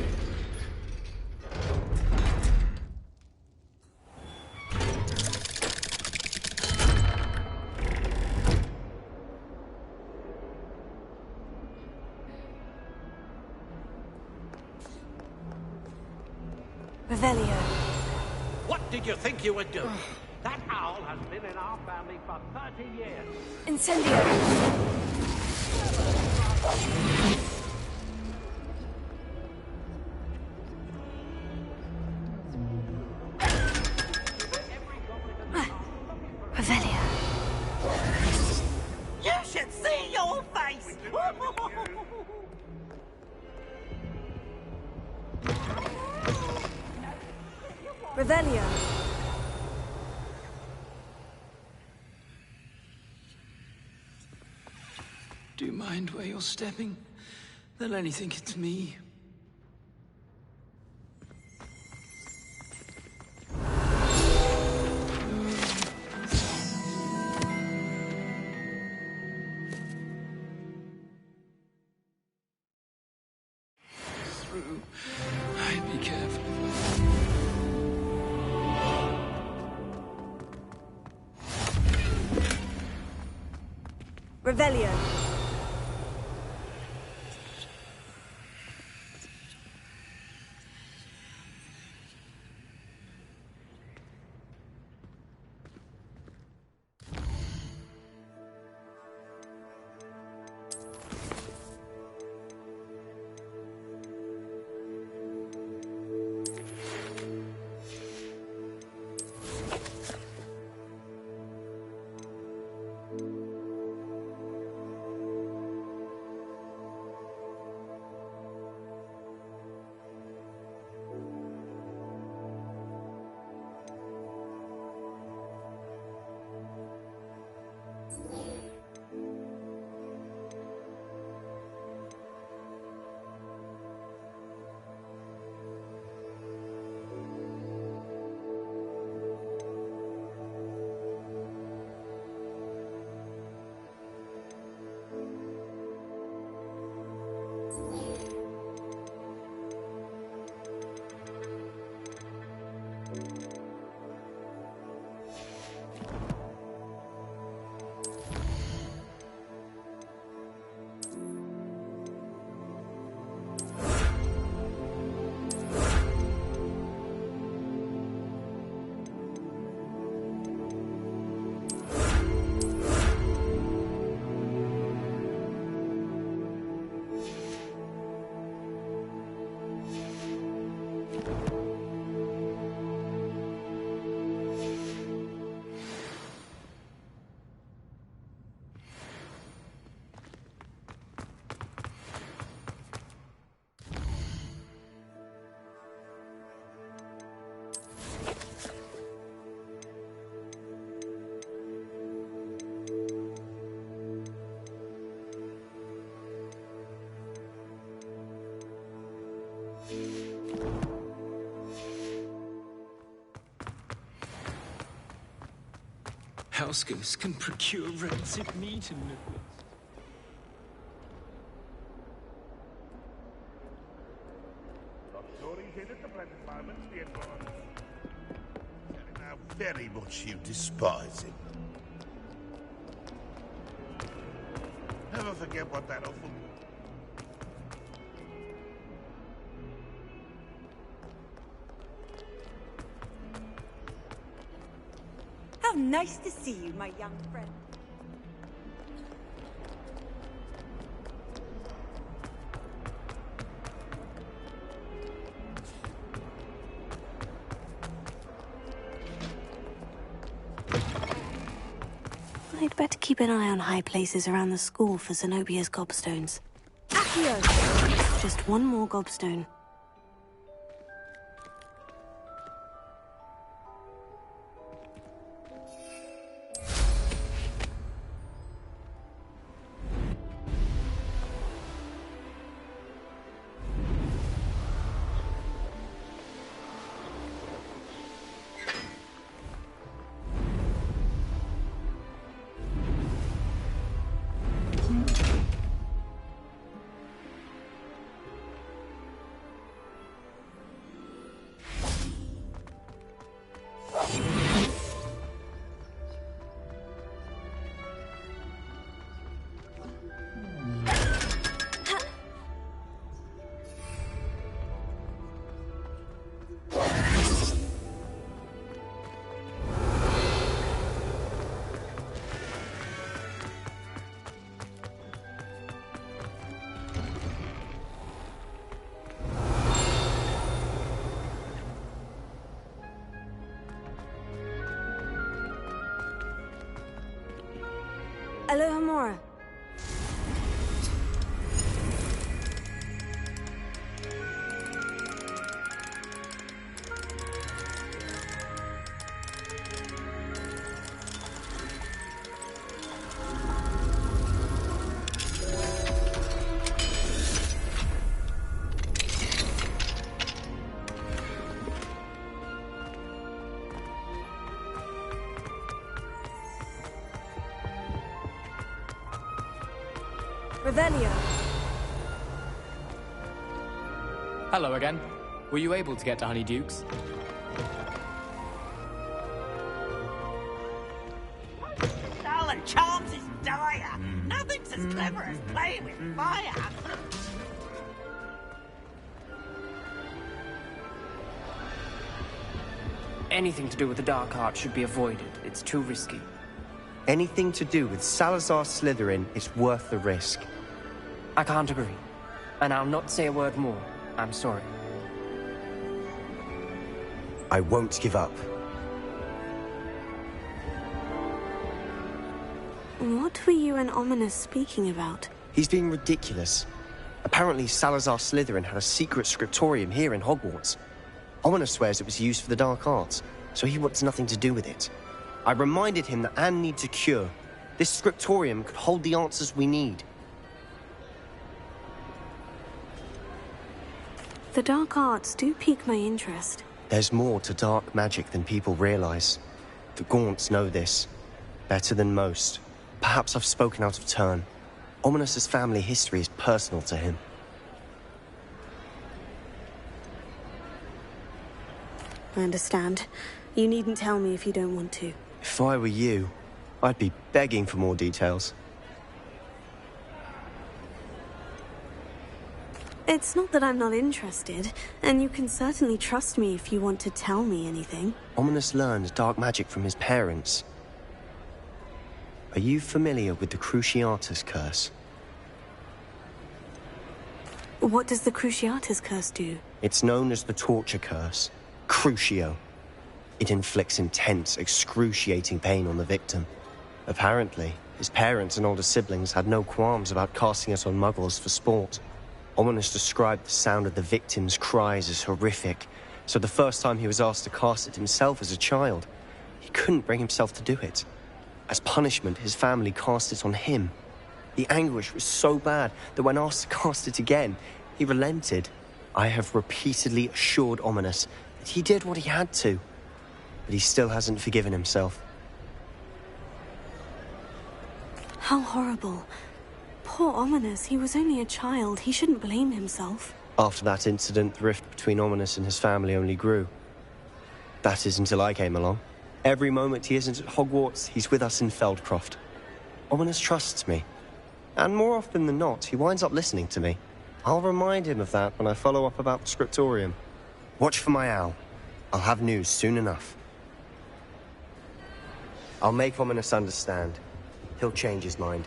Revelio. What did you think you were doing? That owl has been in our family for 30 years. Incendio. Revelio. You should see your face! Revelio. Do you mind where you're stepping? They'll only think it's me. Through. I'd be careful. Revelio. Roscoe's can procure rancid meat and noodles. Not sure he's in at the present moment, be advised. Tell him how very much you despise him. Never forget what that awful... How nice to see you, my young friend. I'd better keep an eye on high places around the school for Zenobia's gobstones. Accio! Just one more gobstone. Alohomora. Revelio. Hello again. Were you able to get to Honeydukes? Alan charms is dire. Nothing's as clever as playing with fire. Anything to do with the dark art should be avoided. It's too risky. Anything to do with Salazar Slytherin is worth the risk. I can't agree. And I'll not say a word more. I'm sorry. I won't give up. What were you and Ominous speaking about? He's being ridiculous. Apparently Salazar Slytherin had a secret scriptorium here in Hogwarts. Ominous swears it was used for the dark arts, so he wants nothing to do with it. I reminded him that Anne needs a cure. This scriptorium could hold the answers we need. The dark arts do pique my interest. There's more to dark magic than people realize. The Gaunts know this. Better than most. Perhaps I've spoken out of turn. Ominous's family history is personal to him. I understand. You needn't tell me if you don't want to. If I were you, I'd be begging for more details. It's not that I'm not interested, and you can certainly trust me if you want to tell me anything. Ominous learned dark magic from his parents. Are you familiar with the Cruciatus Curse? What does the Cruciatus Curse do? It's known as the Torture Curse. Crucio. It inflicts intense, excruciating pain on the victim. Apparently, his parents and older siblings had no qualms about casting it on muggles for sport. Ominous described the sound of the victim's cries as horrific, so the first time he was asked to cast it himself as a child, he couldn't bring himself to do it. As punishment, his family cast it on him. The anguish was so bad that when asked to cast it again, he relented. I have repeatedly assured Ominous that he did what he had to, but he still hasn't forgiven himself. How horrible. Poor Ominous, he was only a child. He shouldn't blame himself. After that incident, the rift between Ominous and his family only grew. That is until I came along. Every moment he isn't at Hogwarts, he's with us in Feldcroft. Ominous trusts me. And more often than not, he winds up listening to me. I'll remind him of that when I follow up about the scriptorium. Watch for my owl. I'll have news soon enough. I'll make Ominous understand. He'll change his mind.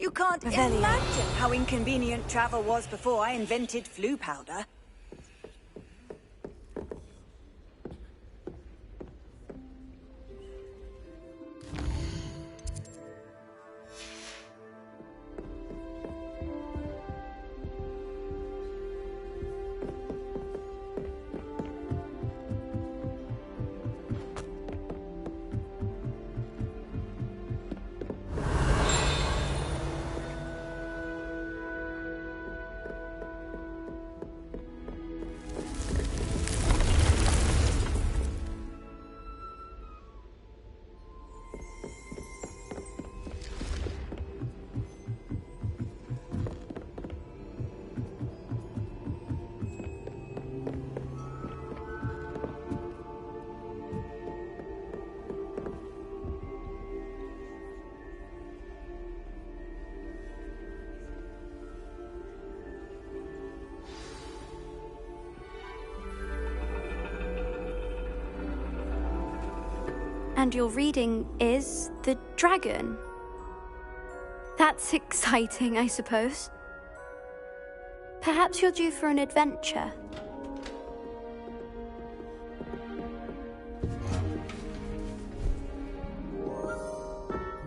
You can't imagine how inconvenient travel was before I invented flu powder. And your reading is the dragon. That's exciting, I suppose. Perhaps you're due for an adventure.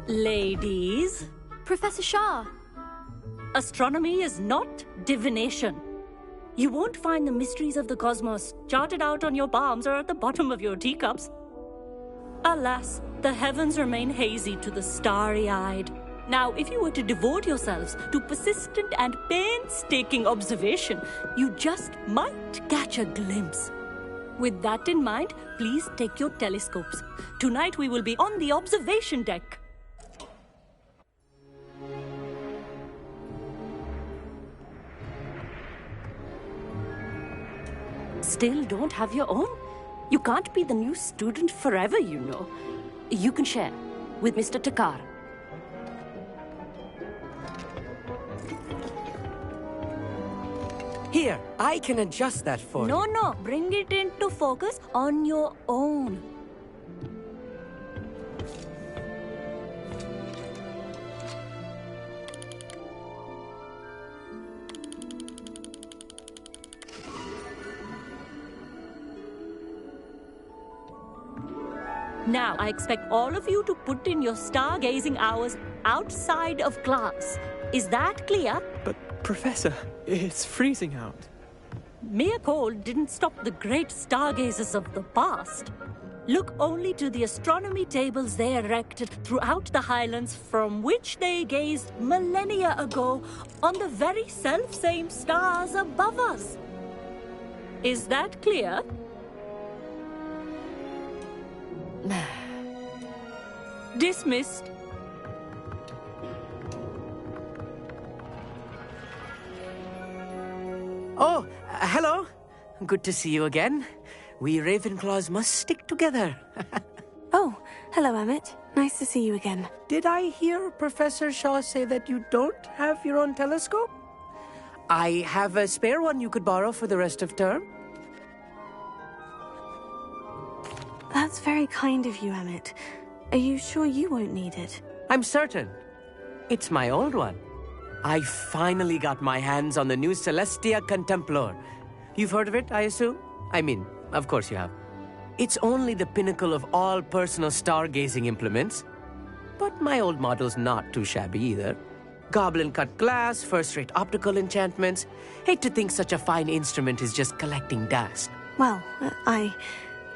Ladies. Professor Shah. Astronomy is not divination. You won't find the mysteries of the cosmos charted out on your palms or at the bottom of your teacups. Alas, the heavens remain hazy to the starry-eyed. Now, if you were to devote yourselves to persistent and painstaking observation, you just might catch a glimpse. With that in mind, please take your telescopes. Tonight we will be on the observation deck. Still don't have your own? You can't be the new student forever, you know. You can share with Mr. Takar. Here, I can adjust that for you. No, bring it into focus on your own. Now, I expect all of you to put in your stargazing hours outside of class. Is that clear? But, Professor, it's freezing out. Mere cold didn't stop the great stargazers of the past. Look only to the astronomy tables they erected throughout the Highlands from which they gazed millennia ago on the very self-same stars above us. Is that clear? Dismissed. Oh, hello. Good to see you again. We Ravenclaws must stick together. Oh, hello, Emmett. Nice to see you again. Did I hear Professor Shaw say that you don't have your own telescope? I have a spare one you could borrow for the rest of term. That's very kind of you, Emmett. Are you sure you won't need it? I'm certain. It's my old one. I finally got my hands on the new Celestia Contemplar. You've heard of it, I assume? I mean, of course you have. It's only the pinnacle of all personal stargazing implements. But my old model's not too shabby either. Goblin-cut glass, first-rate optical enchantments. Hate to think such a fine instrument is just collecting dust. Well,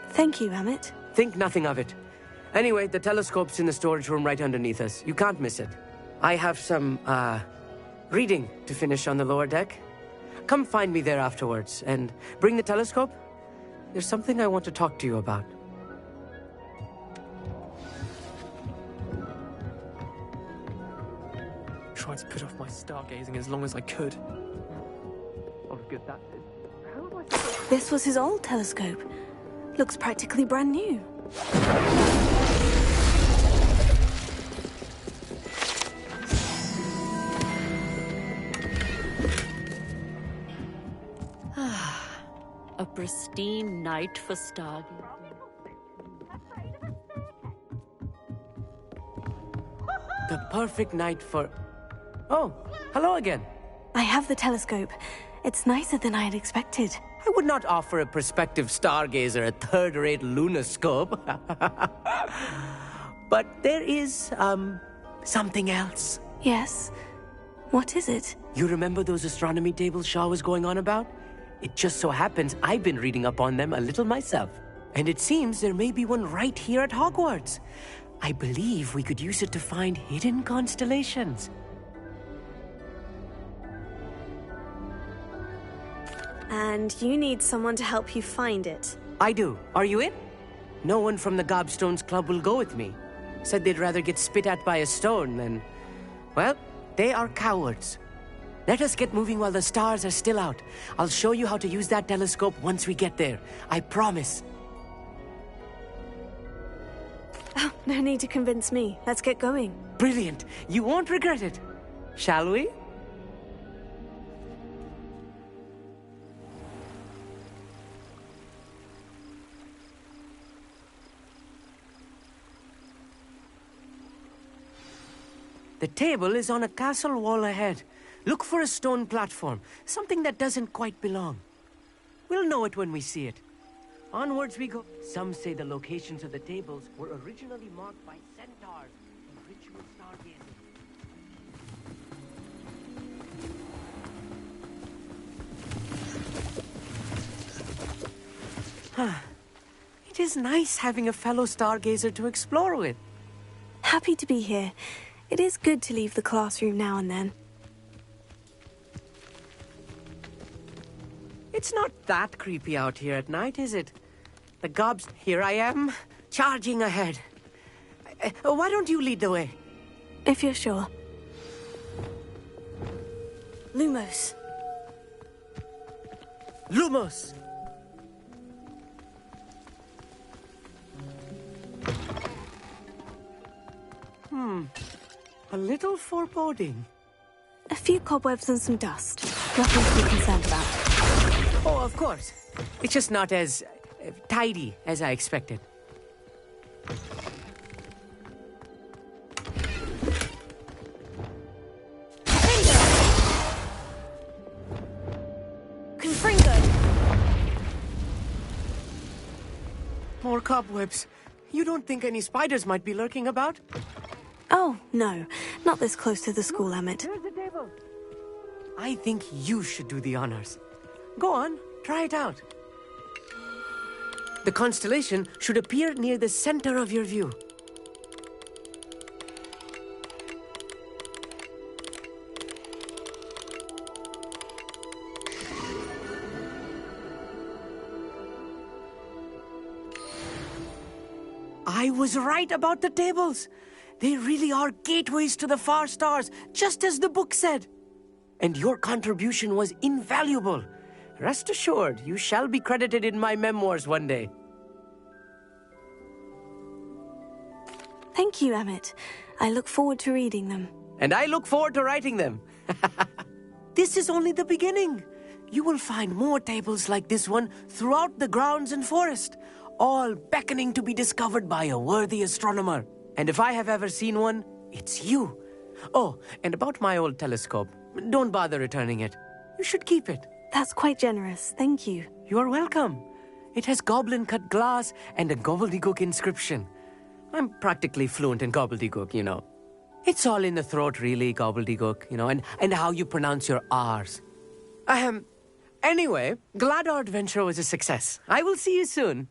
thank you, Amit. Think nothing of it. Anyway, the telescope's in the storage room right underneath us. You can't miss it. I have some, reading to finish on the lower deck. Come find me there afterwards, and bring the telescope. There's something I want to talk to you about. Tried to put off my stargazing as long as I could. Oh, good that is. How have I... This was his old telescope. Looks practically brand new. A pristine night for stargazing. The perfect night for... Oh, hello again. I have the telescope. It's nicer than I had expected. I would not offer a prospective stargazer a third-rate lunoscope. But there is, something else. Yes? What is it? You remember those astronomy tables Shaw was going on about? It just so happens I've been reading up on them a little myself. And it seems there may be one right here at Hogwarts. I believe we could use it to find hidden constellations. And you need someone to help you find it. I do. Are you in? No one from the Gobstones Club will go with me. Said they'd rather get spit at by a stone than... Well, they are cowards. Let us get moving while the stars are still out. I'll show you how to use that telescope once we get there. I promise. Oh, no need to convince me. Let's get going. Brilliant. You won't regret it. Shall we? The table is on a castle wall ahead. Look for a stone platform, something that doesn't quite belong. We'll know it when we see it. Onwards we go. Some say the locations of the tables were originally marked by centaurs in ritual stargazing. It is nice having a fellow stargazer to explore with. Happy to be here. It is good to leave the classroom now and then. It's not that creepy out here at night, is it? The gobs... Here I am, charging ahead. Why don't you lead the way? If you're sure. Lumos. Lumos! A little foreboding. A few cobwebs and some dust. Nothing to be concerned about. Oh, of course. It's just not as tidy as I expected. Confringo! More cobwebs. You don't think any spiders might be lurking about? Oh, no. Not this close to the school, Amit. There's the table. I think you should do the honors. Go on, try it out. The constellation should appear near the center of your view. I was right about the tables. They really are gateways to the far stars, just as the book said. And your contribution was invaluable. Rest assured, you shall be credited in my memoirs one day. Thank you, Amit. I look forward to reading them. And I look forward to writing them. This is only the beginning. You will find more tables like this one throughout the grounds and forest, all beckoning to be discovered by a worthy astronomer. And if I have ever seen one, it's you. Oh, and about my old telescope, don't bother returning it. You should keep it. That's quite generous. Thank you. You are welcome. It has goblin-cut glass and a gobbledygook inscription. I'm practically fluent in gobbledygook, you know. It's all in the throat, really, gobbledygook, you know, and how you pronounce your R's. Anyway, glad our adventure was a success. I will see you soon.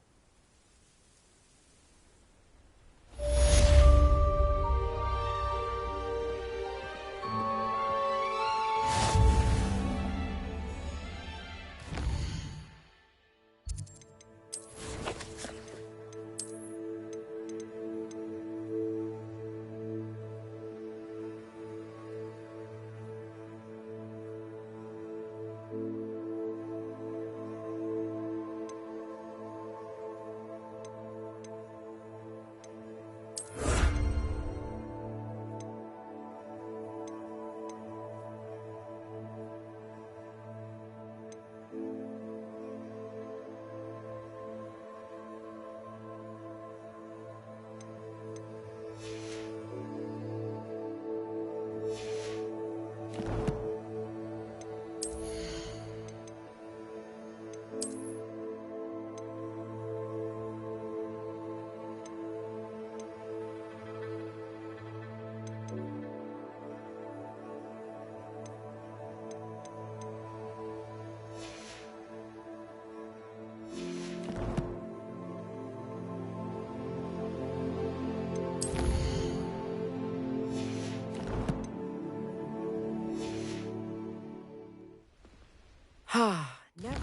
Never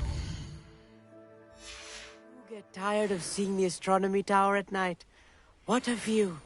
get tired of seeing the astronomy tower at night. What a view.